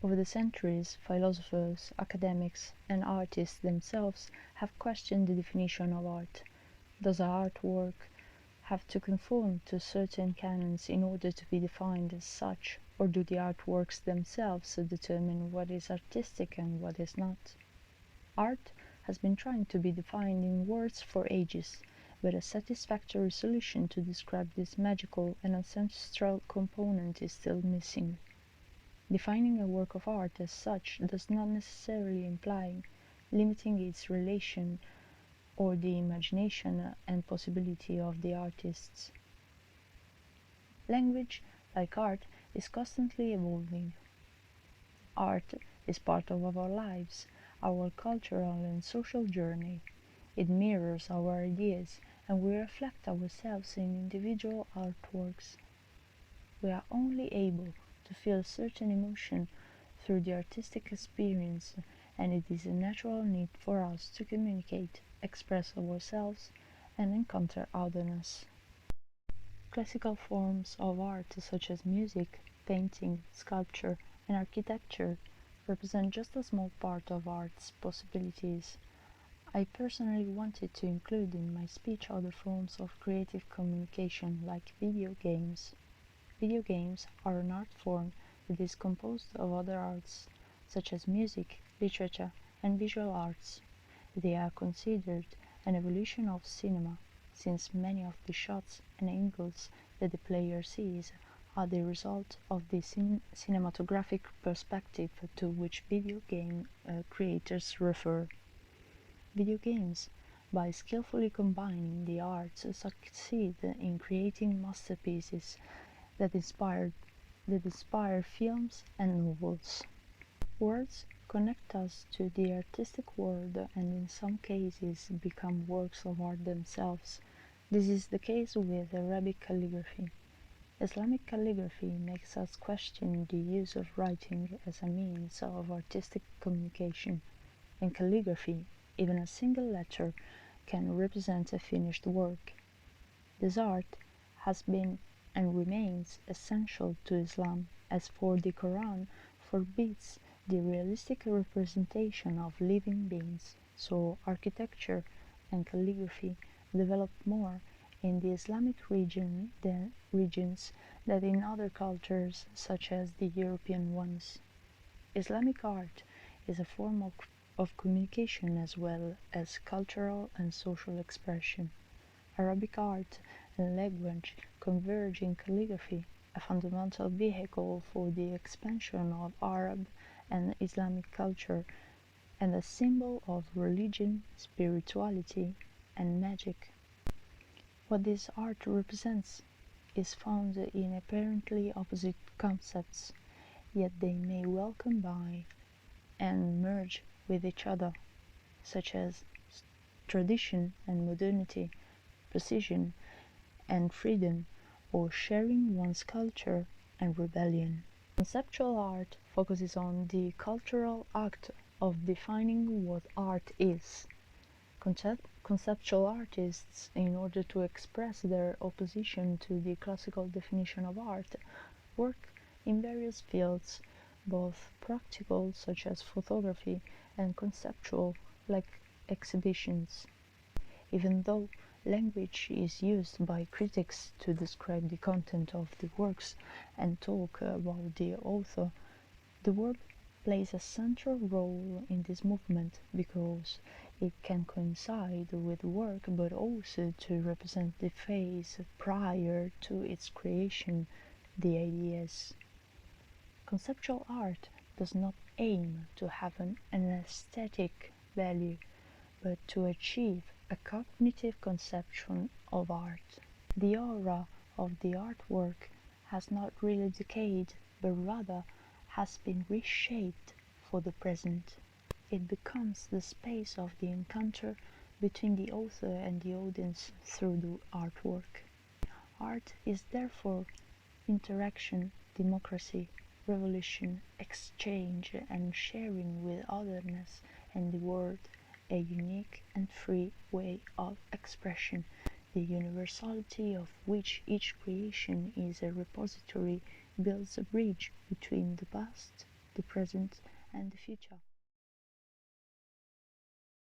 Over the centuries, philosophers, academics, and artists themselves have questioned the definition of art. Does artwork have to conform to certain canons in order to be defined as such, or do the artworks themselves determine what is artistic and what is not? Art has been trying to be defined in words for ages, but a satisfactory solution to describe this magical and ancestral component is still missing. Defining a work of art as such does not necessarily imply limiting its relation or the imagination and possibility of the artists. Language, like art, is constantly evolving. Art is part of our lives, our cultural and social journey. It mirrors our ideas, and we reflect ourselves in individual artworks. We are only able to feel certain emotion through the artistic experience, and it is a natural need for us to communicate, express ourselves, and encounter otherness. Classical forms of art such as music, painting, sculpture, and architecture represent just a small part of art's possibilities. I personally wanted to include in my speech other forms of creative communication like video games. Video games are an art form that is composed of other arts, such as music, literature, and visual arts. They are considered an evolution of cinema, since many of the shots and angles that the player sees are the result of the cinematographic perspective to which video game creators refer. Video games, by skillfully combining the arts, succeed in creating masterpieces that inspire films and novels. Words connect us to the artistic world and in some cases become works of art themselves. This is the case with Arabic calligraphy. Islamic calligraphy makes us question the use of writing as a means of artistic communication. In calligraphy, even a single letter can represent a finished work. This art has been and remains essential to Islam, as for the Quran forbids the realistic representation of living beings, so architecture and calligraphy developed more in the Islamic regions than in other cultures such as the European ones. Islamic art is a form of communication as well as cultural and social expression. Arabic art and language converge in calligraphy, a fundamental vehicle for the expansion of Arab and Islamic culture, and a symbol of religion, spirituality, and magic. What this art represents is found in apparently opposite concepts, yet they may well combine and merge with each other, such as tradition and modernity, precision and freedom, or sharing one's culture and rebellion. Conceptual art focuses on the cultural act of defining what art is. Conceptual artists, in order to express their opposition to the classical definition of art, work in various fields, both practical, such as photography, and conceptual, like exhibitions. Even though language is used by critics to describe the content of the works and talk about the author, the word plays a central role in this movement because it can coincide with work but also to represent the phase prior to its creation, the ideas. Conceptual art does not aim to have an aesthetic value, but to achieve a cognitive conception of art. The aura of the artwork has not really decayed, but rather has been reshaped for the present. It becomes the space of the encounter between the author and the audience through the artwork. Art is therefore interaction, democracy, revolution, exchange, and sharing with otherness and the world, a unique and free way of expression, the universality of which each creation is a repository builds a bridge between the past the present, and the future.